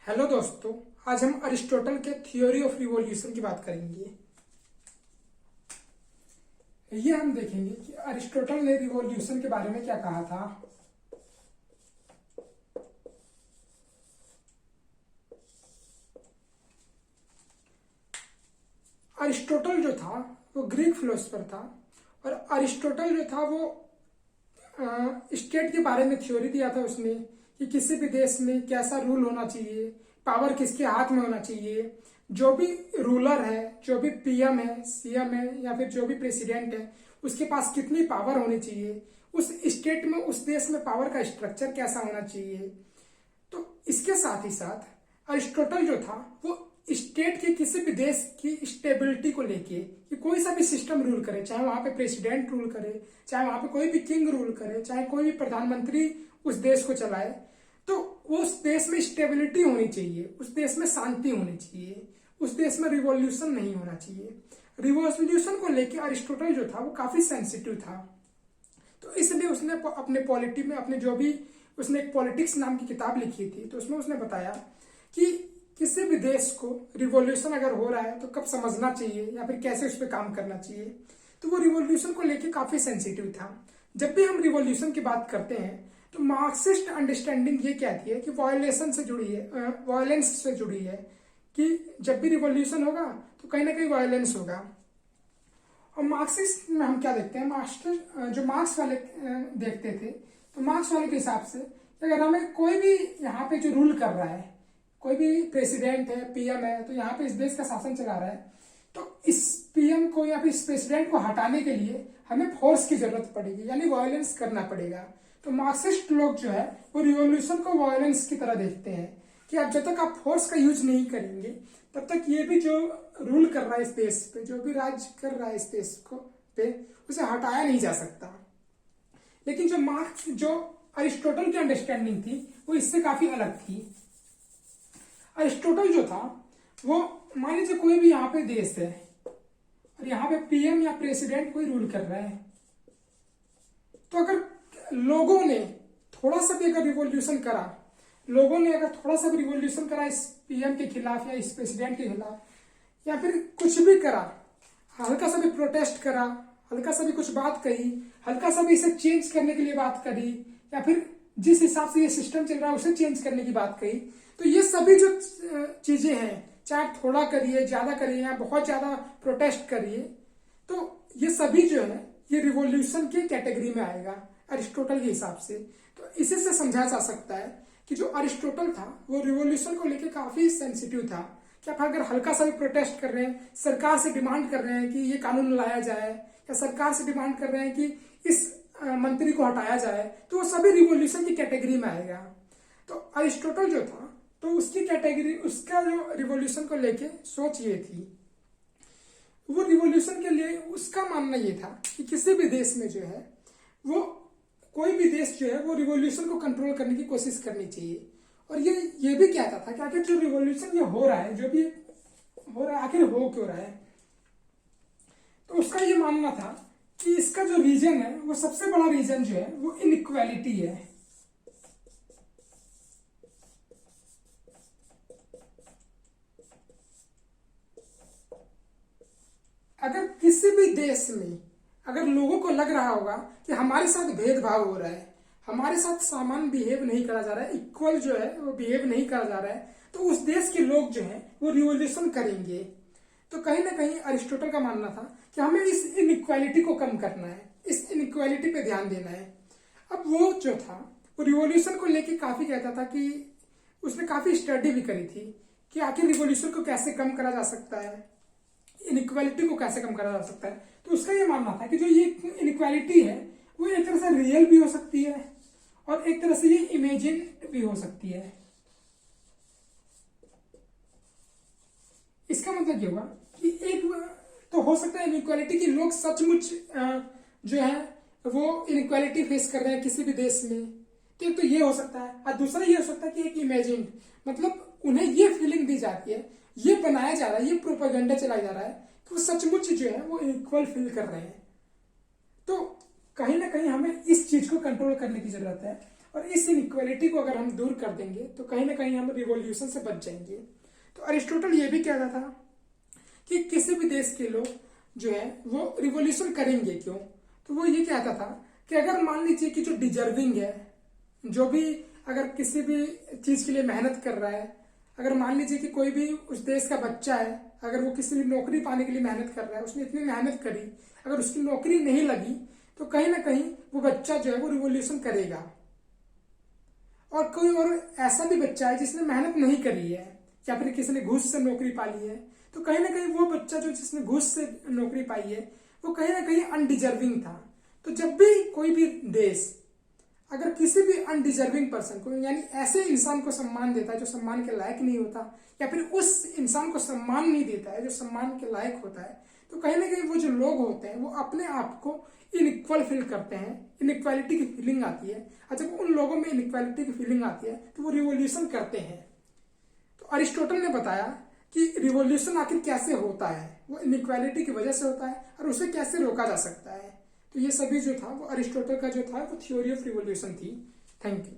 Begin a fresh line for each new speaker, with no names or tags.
Hello दोस्तों, आज हम अरिस्टोटल के थ्योरी ऑफ रिवॉल्यूशन की बात करेंगे। ये हम देखेंगे कि अरिस्टोटल ने रिवॉल्यूशन के बारे में क्या कहा था। अरिस्टोटल जो था वो ग्रीक फिलोसफर था और अरिस्टोटल जो था वो स्टेट के बारे में थ्योरी दिया था उसने कि किसी भी देश में कैसा रूल होना चाहिए, पावर किसके हाथ में होना चाहिए, जो भी रूलर है, जो भी पीएम है, सीएम है या फिर जो भी प्रेसिडेंट है, उसके पास कितनी पावर होनी चाहिए, उस स्टेट में उस देश में पावर का स्ट्रक्चर कैसा होना चाहिए। तो इसके साथ ही साथ अरिस्टोटल जो था वो स्टेट के किसी भी देश की स्टेबिलिटी को लेके कि कोई सा भी सिस्टम रूल करे, चाहे वहां पे प्रेसिडेंट रूल करे, चाहे वहां पे कोई भी किंग रूल करे, चाहे कोई भी प्रधानमंत्री उस देश को चलाए, तो उस देश में स्टेबिलिटी होनी चाहिए, उस देश में शांति होनी चाहिए, उस देश में रिवॉल्यूशन नहीं होना चाहिए। रिवॉल्यूशन को लेके अरिस्टोटल जो था वो काफी सेंसिटिव था। तो इसलिए उसने अपने पॉलिटी में अपने जो भी उसने एक पॉलिटिक्स नाम की किताब लिखी थी, तो उसमें उसने बताया कि किसी भी देश को रिवॉल्यूशन अगर हो रहा है तो कब समझना चाहिए या फिर कैसे उस पर काम करना चाहिए। तो वो रिवॉल्यूशन को लेके काफी सेंसिटिव था। जब भी हम रिवॉल्यूशन की बात करते हैं तो मार्क्सिस्ट अंडरस्टैंडिंग ये कहती है कि वायलेशन से जुड़ी है, वायलेंस से जुड़ी है, कि जब भी रिवॉल्यूशन होगा तो कहीं ना कहीं वायलेंस होगा। और मार्क्सिस्ट में हम क्या देखते हैं, मास्टर जो मार्क्स वाले देखते थे, तो मार्क्स वाले के हिसाब से अगर हमें कोई भी यहाँ पे जो रूल कर रहा है, कोई भी प्रेसिडेंट है, पीएम है, तो यहाँ पे इस देश का शासन चला रहा है, तो इस पीएम को या फिर इस प्रेसिडेंट को हटाने के लिए हमें फोर्स की जरूरत पड़ेगी, यानी वायलेंस करना पड़ेगा। तो मार्क्सिस्ट लोग जो है वो रिवॉल्यूशन को वायलेंस की तरह देखते हैं कि अब जब तक आप फोर्स का यूज नहीं करेंगे तब तक ये भी जो रूल कर रहा है इस देश पे, जो भी राज कर रहा है इस देश को पे, उसे हटाया नहीं जा सकता। लेकिन जो अरिस्टोटल की अंडरस्टैंडिंग थी वो इससे काफी अलग थी। अरिस्टोटल जो था वो, मान लीजिए कोई भी यहाँ पे देश है और यहाँ पे पीएम या प्रेसिडेंट कोई रूल कर रहा है, तो अगर लोगों ने थोड़ा सा भी अगर रिवॉल्यूशन करा, लोगों ने अगर थोड़ा सा भी रिवॉल्यूशन करा इस पीएम के खिलाफ या इस प्रेसिडेंट के खिलाफ, या फिर कुछ भी करा, हल्का सा भी प्रोटेस्ट करा, हल्का सा भी कुछ बात कही, हल्का सा भी इसे चेंज करने के लिए बात करी, या फिर जिस हिसाब से ये सिस्टम चल रहा है उसे चेंज करने की बात कही, तो ये सभी जो चीजें हैं, चाहे थोड़ा करिए, ज्यादा करिए या बहुत ज्यादा प्रोटेस्ट करिए, तो ये सभी जो है ये रिवॉल्यूशन की कैटेगरी में आएगा अरिस्टोटल के हिसाब से। तो इसी से समझा जा सकता है कि जो अरिस्टोटल था वो रिवॉल्यूशन को लेकर काफी सेंसिटिव था कि आप अगर हल्का सा भी प्रोटेस्ट कर रहे हैं, सरकार से डिमांड कर रहे हैं कि ये कानून लाया जाए, या सरकार से डिमांड कर रहे हैं कि इस मंत्री को हटाया जाए, तो वो सभी रिवॉल्यूशन की कैटेगरी में आएगा। तो अरिस्टोटल जो था तो उसकी कैटेगरी, उसका जो रिवॉल्यूशन को लेके सोच ये थी, वो रिवॉल्यूशन के लिए उसका मानना ये था कि किसी भी देश में जो है वो, कोई भी देश जो है वो रिवॉल्यूशन को कंट्रोल करने की कोशिश करनी चाहिए। और ये भी कहता था कि आखिर जो रिवॉल्यूशन ये हो रहा है, जो भी हो रहा है, आखिर हो क्यों रहा है। तो उसका ये मानना था कि इसका जो रीजन है, वो सबसे बड़ा रीजन जो है वो इनइक्वालिटी है। अगर किसी भी देश में अगर लोगों को लग रहा होगा कि हमारे साथ भेदभाव हो रहा है, हमारे साथ सामान बिहेव नहीं करा जा रहा है, इक्वल जो है वो बिहेव नहीं करा जा रहा है, तो उस देश के लोग जो है वो रिवॉल्यूशन करेंगे। तो कहीं ना कहीं अरिस्टोटल का मानना था कि हमें इस इनइक्वालिटी को कम करना है, इस इनइक्वालिटी पे ध्यान देना है। अब वो जो था वो रिवॉल्यूशन को लेके काफी कहता था कि उसने काफी स्टडी भी करी थी कि आखिर रिवॉल्यूशन को कैसे कम करा जा सकता है, इनइक्वालिटी को कैसे कम करा जा सकता है। तो उसका ये मानना था कि जो ये इनइक्वालिटी है वो एक तरह से रियल भी हो सकती है और एक तरह से ये इमेजिन भी हो सकती है। इसका मतलब ये होगा कि एक तो हो सकता है इनइक्वालिटी की लोग सचमुच जो है वो इनइक्वालिटी फेस कर रहे हैं किसी भी देश में, तो ये हो सकता है। और दूसरा ये हो सकता है कि एक इमेजिन, मतलब उन्हें ये फीलिंग दी जाती है, ये बनाया जा रहा है, ये प्रोपेगेंडा चलाया जा रहा है कि वो सचमुच जो है वो इक्वल फील कर रहे हैं। तो कहीं ना कहीं हमें इस चीज को कंट्रोल करने की जरूरत है। और इस इनइक्वालिटी को अगर हम दूर कर देंगे तो कहीं ना कहीं हम रिवॉल्यूशन से बच जाएंगे। तो अरिस्टोटल ये भी कहता था कि किसी भी देश के लोग जो है वो रिवॉल्यूशन करेंगे क्यों। तो वो ये कहता था कि अगर मान लीजिए कि जो डिजर्विंग है, जो भी अगर किसी भी चीज के लिए मेहनत कर रहा है, अगर मान लीजिए कि कोई भी उस देश का बच्चा है, अगर वो किसी भी नौकरी पाने के लिए मेहनत कर रहा है, उसने इतनी मेहनत करी, अगर उसकी नौकरी नहीं लगी तो कहीं ना कहीं वो बच्चा जो है वो रिवॉल्यूशन करेगा। और कोई और ऐसा भी बच्चा है जिसने मेहनत नहीं करी है या फिर किसी ने घूस से नौकरी पाली है, तो कहीं ना कहीं वो बच्चा जो जिसने घूस से नौकरी पाई है वो कहीं ना कहीं अनडिजर्विंग था। तो जब भी कोई भी देश अगर किसी भी अनडिजर्विंग पर्सन को, यानी ऐसे इंसान को सम्मान देता है जो सम्मान के लायक नहीं होता, या फिर उस इंसान को सम्मान नहीं देता है जो सम्मान के लायक होता है, तो कहीं ना कहीं वो जो लोग होते हैं वो अपने आप को इनइक्वल फील करते हैं, इनइक्वालिटी की फीलिंग आती है। और जब उन लोगों में इनइक्वालिटी की फीलिंग आती है तो वो रिवॉल्यूशन करते हैं। तो अरिस्टोटल ने बताया कि रिवॉल्यूशन आखिर कैसे होता है, वो इनइक्वालिटी की वजह से होता है और उसे कैसे रोका जा सकता है। तो ये सभी जो था वो अरिस्टोटल का जो था वो थ्योरी ऑफ रिवॉल्यूशन थी। Thank you.